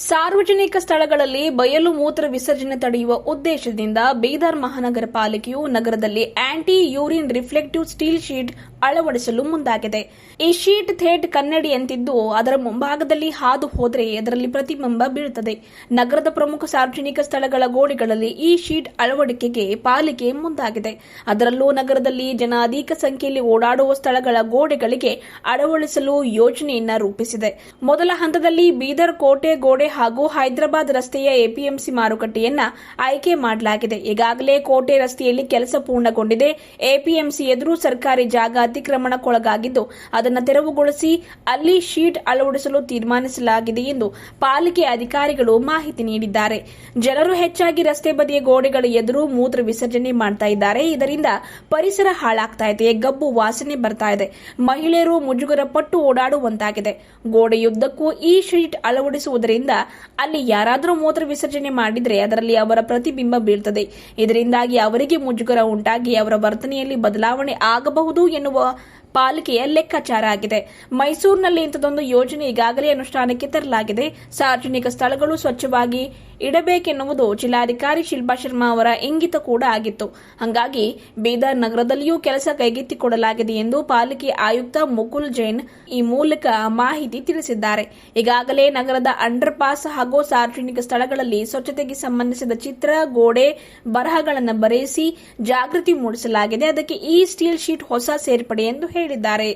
ಸಾರ್ವಜನಿಕ ಸ್ಥಳಗಳಲ್ಲಿ ಬಯಲು ಮೂತ್ರ ವಿಸರ್ಜನೆ ತಡೆಯುವ ಉದ್ದೇಶದಿಂದ ಬೀದರ್ ಮಹಾನಗರ ಪಾಲಿಕೆಯು ನಗರದಲ್ಲಿ anti urine reflective steel sheet ಅಳವಡಿಸಲು ಮುಂದಾಗಿದೆ. ಈ ಶೀಟ್ ಥೇಟ್ ಕನ್ನಡಿಯಂತಿದ್ದು ಅದರ ಮುಂಭಾಗದಲ್ಲಿ ಹಾದು ಹೋದರೆ ಅದರಲ್ಲಿ ಪ್ರತಿಬಿಂಬ ಬೀಳುತ್ತದೆ. ನಗರದ ಪ್ರಮುಖ ಸಾರ್ವಜನಿಕ ಸ್ಥಳಗಳ ಗೋಡೆಗಳಲ್ಲಿ ಈ ಶೀಟ್ ಅಳವಡಿಕೆಗೆ ಪಾಲಿಕೆ ಮುಂದಾಗಿದೆ. ಅದರಲ್ಲೂ ನಗರದಲ್ಲಿ ಜನ ಅಧಿಕ ಸಂಖ್ಯೆಯಲ್ಲಿ ಓಡಾಡುವ ಸ್ಥಳಗಳ ಗೋಡೆಗಳಿಗೆ ಅಳವಡಿಸಲು ಯೋಜನೆಯನ್ನ ರೂಪಿಸಿದೆ. ಮೊದಲ ಹಂತದಲ್ಲಿ ಬೀದರ್ ಕೋಟೆ ಗೋಡೆ ಹಾಗೂ ಹೈದರಾಬಾದ್ ರಸ್ತೆಯ ಎಪಿಎಂಸಿ ಮಾರುಕಟ್ಟೆಯನ್ನ ಆಯ್ಕೆ ಮಾಡಲಾಗಿದೆ. ಈಗಾಗಲೇ ಕೋಟೆ ರಸ್ತೆಯಲ್ಲಿ ಕೆಲಸ ಪೂರ್ಣಗೊಂಡಿದೆ. ಎಪಿಎಂಸಿ ಎದುರು ಸರ್ಕಾರಿ ಜಾಗ ಅತಿಕ್ರಮಣಕ್ಕೊಳಗಾಗಿದ್ದು ಅದನ್ನು ತೆರವುಗೊಳಿಸಿ ಅಲ್ಲಿ ಶೀಟ್ ಅಳವಡಿಸಲು ತೀರ್ಮಾನಿಸಲಾಗಿದೆ ಎಂದು ಪಾಲಿಕೆ ಅಧಿಕಾರಿಗಳು ಮಾಹಿತಿ ನೀಡಿದ್ದಾರೆ. ಜನರು ಹೆಚ್ಚಾಗಿ ರಸ್ತೆ ಬದಿಯ ಗೋಡೆಗಳ ಎದುರು ಮೂತ್ರ ವಿಸರ್ಜನೆ ಮಾಡ್ತಾ ಇದ್ದಾರೆ. ಇದರಿಂದ ಪರಿಸರ ಹಾಳಾಗ್ತಾ ಇದೆ, ಗಬ್ಬು ವಾಸನೆ ಬರ್ತಾ ಇದೆ, ಮಹಿಳೆಯರು ಮುಜುಗರ ಪಟ್ಟು ಓಡಾಡುವಂತಾಗಿದೆ. ಗೋಡೆಯುದ್ದಕ್ಕೂ ಈ ಶೀಟ್ ಅಳವಡಿಸುವುದರಿಂದ ಅಲ್ಲಿ ಯಾರಾದರೂ ಮೂತ್ರ ವಿಸರ್ಜನೆ ಮಾಡಿದರೆ ಅದರಲ್ಲಿ ಅವರ ಪ್ರತಿಬಿಂಬ ಬೀಳ್ತದೆ. ಇದರಿಂದಾಗಿ ಅವರಿಗೆ ಮುಜುಗರ ಉಂಟಾಗಿ ಅವರ ವರ್ತನೆಯಲ್ಲಿ ಬದಲಾವಣೆ ಆಗಬಹುದು ಎನ್ನುವ ಪಾಲಿಕೆಯ ಲೆಕ್ಕಾಚಾರ ಆಗಿದೆ. ಮೈಸೂರಿನಲ್ಲಿ ಇಂಥದೊಂದು ಯೋಜನೆ ಈಗಾಗಲೇ ಅನುಷ್ಠಾನಕ್ಕೆ ತರಲಾಗಿದೆ. ಸಾರ್ವಜನಿಕ ಸ್ಥಳಗಳು ಸ್ವಚ್ಛವಾಗಿ ಇಡಬೇಕೆನ್ನುವುದು ಜಿಲ್ಲಾಧಿಕಾರಿ ಶಿಲ್ಪಾ ಶರ್ಮಾ ಅವರ ಇಂಗಿತ ಕೂಡ ಆಗಿತ್ತು. ಹಾಗಾಗಿ ಬೀದರ್ ನಗರದಲ್ಲಿಯೂ ಕೆಲಸ ಕೈಗೆತ್ತಿಕೊಡಲಾಗಿದೆ ಎಂದು ಪಾಲಿಕೆ ಆಯುಕ್ತ ಮುಕುಲ್ ಜೈನ್ ಈ ಮೂಲಕ ಮಾಹಿತಿ ತಿಳಿಸಿದ್ದಾರೆ. ಈಗಾಗಲೇ ನಗರದ ಅಂಡರ್ ಪಾಸ್ ಹಾಗೂ ಸಾರ್ವಜನಿಕ ಸ್ಥಳಗಳಲ್ಲಿ ಸ್ವಚ್ಛತೆಗೆ ಸಂಬಂಧಿಸಿದ ಚಿತ್ರ, ಗೋಡೆ, ಬರಹಗಳನ್ನು ಬರೆಸಿ ಜಾಗೃತಿ ಮೂಡಿಸಲಾಗಿದೆ. ಅದಕ್ಕೆ ಈ ಸ್ಟೀಲ್ ಶೀಟ್ ಹೊಸ ಸೇರ್ಪಡೆ ಎಂದು ಹೇಳಿದ್ದಾರೆ.